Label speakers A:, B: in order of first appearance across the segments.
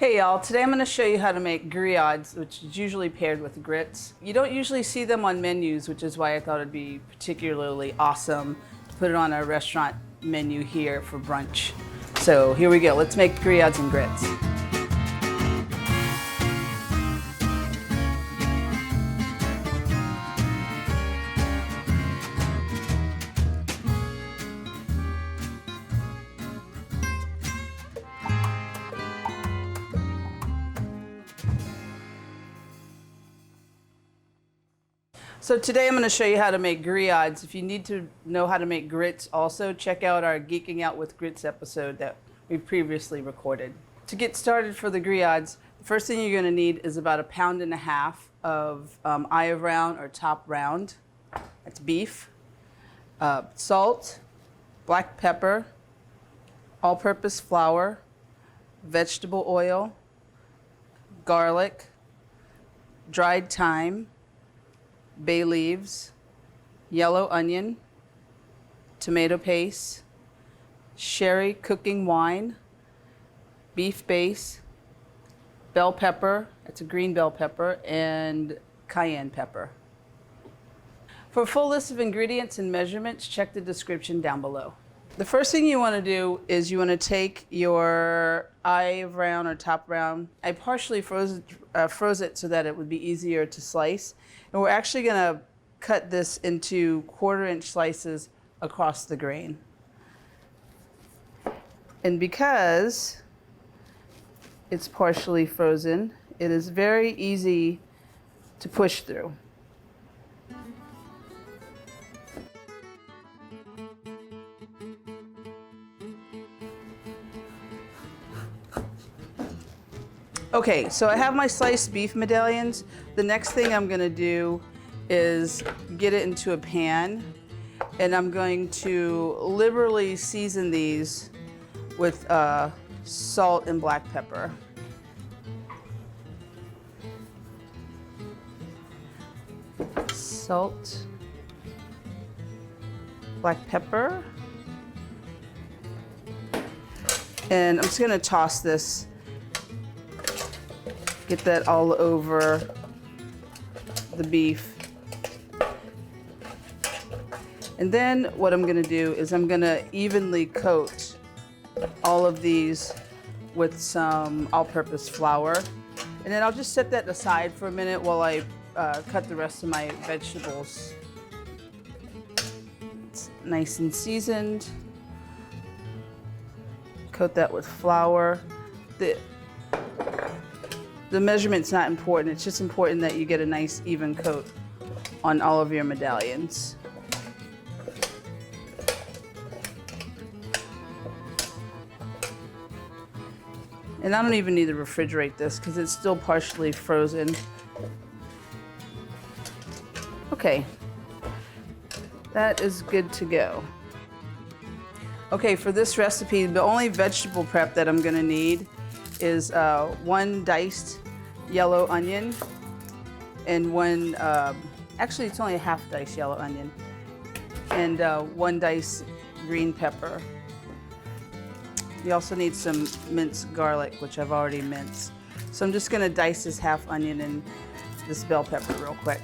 A: Hey y'all, today I'm going to show you how to make griods, which is usually paired with grits. You don't usually see them on menus, which is why I thought it'd be particularly awesome to put it on a restaurant menu here for brunch. So here we go, let's make griods and grits. So today I'm going to show you how to make griods. If you need to know how to make grits also, check out our Geeking Out with Grits episode that we previously recorded. To get started for the griods, the first thing you're going to need is about 1.5 pounds of eye of round or top round. That's beef, salt, black pepper, all-purpose flour, vegetable oil, garlic, dried thyme, bay leaves, yellow onion, tomato paste, sherry cooking wine, beef base, bell pepper, it's a green bell pepper, and cayenne pepper. For a full list of ingredients and measurements, check the description down below. The first thing you want to do is you want to take your eye round or top round. I partially froze it so that it would be easier to slice. And we're actually going to cut this into 1/4-inch slices across the grain. And because it's partially frozen, it is very easy to push through. Okay, so I have my sliced beef medallions. The next thing I'm gonna do is get it into a pan, and I'm going to liberally season these with salt and black pepper. Salt, black pepper, and I'm just gonna toss this. Get that all over the beef. And then what I'm gonna do is I'm gonna evenly coat all of these with some all-purpose flour. And then I'll just set that aside for a minute while I cut the rest of my vegetables. It's nice and seasoned. Coat that with flour. The measurement's not important, it's just important that you get a nice even coat on all of your medallions. And I don't even need to refrigerate this because it's still partially frozen. Okay, that is good to go. Okay, for this recipe, the only vegetable prep that I'm gonna need is 1 diced yellow onion and one, actually it's only a 1/2 diced yellow onion, and 1 diced green pepper. You also need some minced garlic, which I've already minced. So I'm just gonna dice this 1/2 onion and this bell pepper real quick.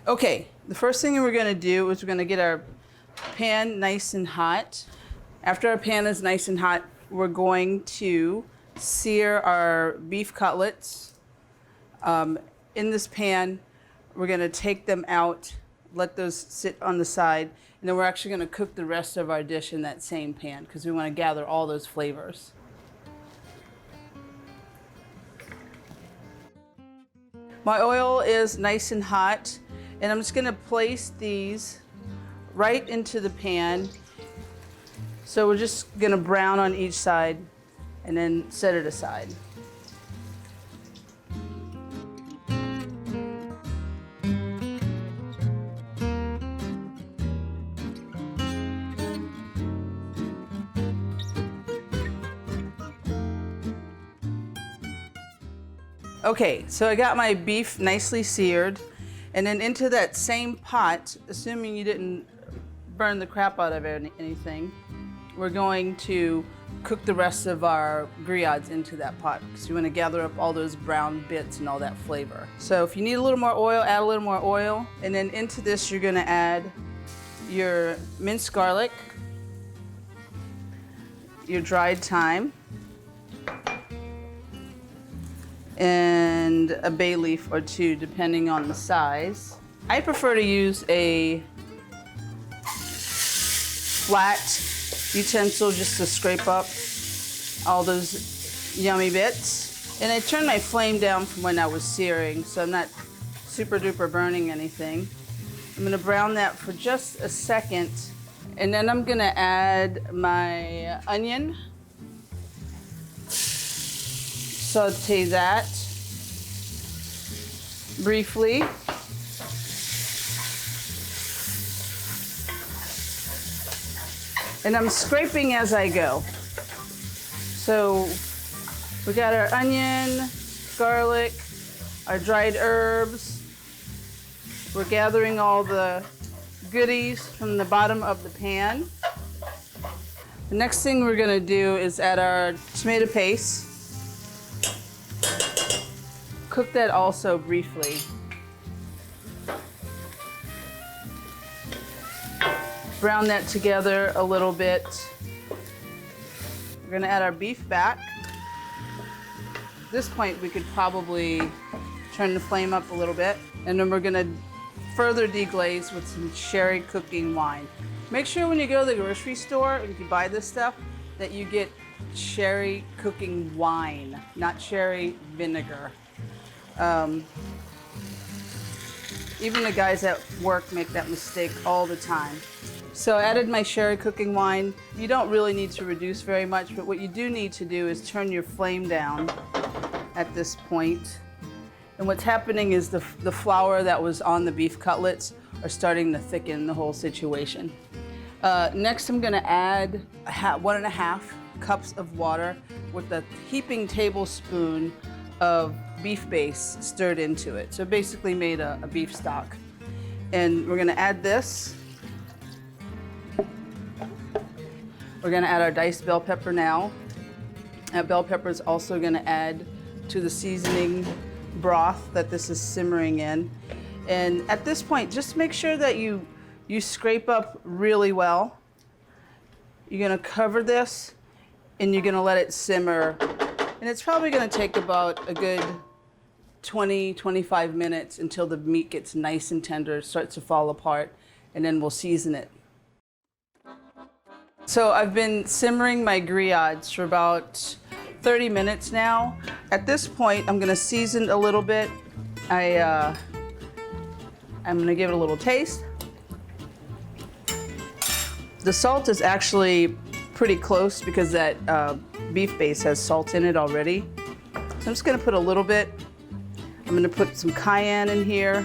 A: Okay, the first thing we're gonna do is we're gonna get our pan nice and hot. After our pan is nice and hot, we're going to sear our beef cutlets. In this pan, we're gonna take them out let those sit on the side. And then we're actually going to cook the rest of our dish in that same pan because we want to gather all those flavors. My oil is nice and hot, and I'm just going to place these right into the pan. So we're just going to brown on each side and then set it aside. Okay, so I got my beef nicely seared, and then into that same pot, assuming you didn't burn the crap out of anything, we're going to cook the rest of our griods into that pot because you want to gather up all those brown bits and all that flavor. So if you need a little more oil, add a little more oil, and then into this you're going to add your minced garlic, your dried thyme, and a bay leaf or two depending on the size. I prefer to use a flat utensil just to scrape up all those yummy bits. And I turned my flame down from when I was searing, so I'm not super duper burning anything. I'm gonna brown that for just a second, and then I'm gonna add my onion. Saute that briefly. And I'm scraping as I go. So we got our onion, garlic, our dried herbs. We're gathering all the goodies from the bottom of the pan. The next thing we're gonna do is add our tomato paste. Cook that also briefly. Brown that together a little bit. We're gonna add our beef back. At this point, we could probably turn the flame up a little bit, and then we're gonna further deglaze with some sherry cooking wine. Make sure when you go to the grocery store and if you buy this stuff that you get sherry cooking wine, not sherry vinegar. Even the guys at work make that mistake all the time. So I added my sherry cooking wine. You don't really need to reduce very much, but what you do need to do is turn your flame down at this point. And what's happening is the flour that was on the beef cutlets are starting to thicken the whole situation. Next, I'm gonna add 1.5 cups of water with a heaping tablespoon of beef base stirred into it. So basically made a beef stock. And we're gonna add this. We're gonna add our diced bell pepper now. That bell pepper is also gonna add to the seasoning broth that this is simmering in. And at this point, just make sure that you scrape up really well. You're gonna cover this and you're gonna let it simmer. And it's probably gonna take about a good 20-25 minutes until the meat gets nice and tender, starts to fall apart, and then we'll season it. So I've been simmering my griods for about 30 minutes now. At this point, I'm gonna season a little bit. I'm gonna give it a little taste. The salt is actually pretty close because that beef base has salt in it already. So I'm just gonna put a little bit. I'm gonna put some cayenne in here.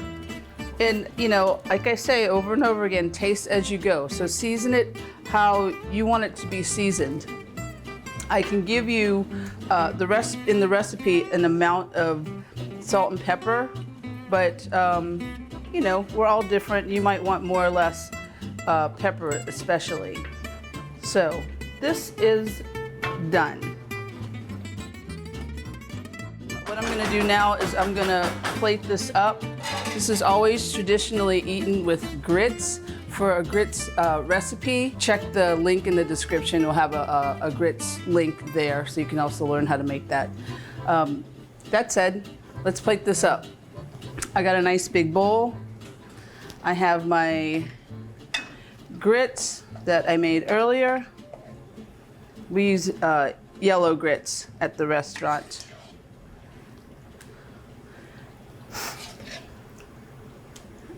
A: And you know, like I say over and over again, taste as you go. So season it how you want it to be seasoned. I can give you in the recipe an amount of salt and pepper, but you know, we're all different. You might want more or less pepper especially. So this is done. What I'm gonna do now is I'm gonna plate this up. This is always traditionally eaten with grits. For a grits recipe, check the link in the description. We'll have a grits link there so you can also learn how to make that. That said, let's plate this up. I got a nice big bowl. I have my grits that I made earlier. We use yellow grits at the restaurant.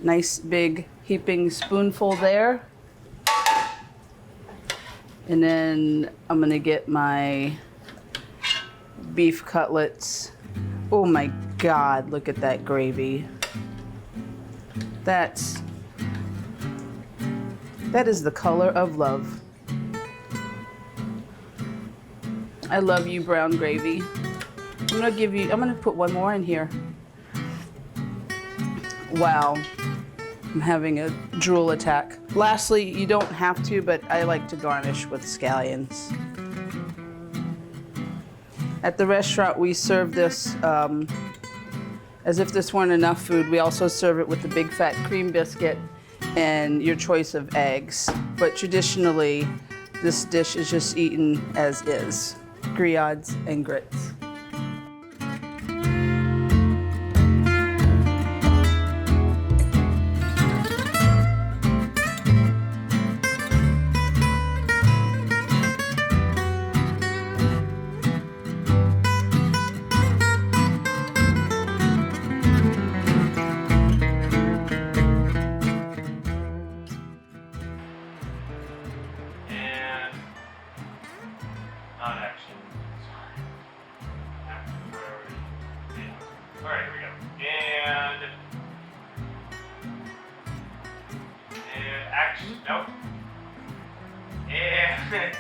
A: Nice big heaping spoonful there. And then I'm gonna get my beef cutlets. Oh my God, look at that gravy. That is the color of love. I love you, brown gravy. I'm gonna put one more in here. Wow, I'm having a drool attack. Lastly, you don't have to, but I like to garnish with scallions. At the restaurant, we serve this as if this weren't enough food. We also serve it with the big fat cream biscuit and your choice of eggs. But traditionally, this dish is just eaten as is, griods and grits.
B: Not actually. All right, here we go. And action. Nope. And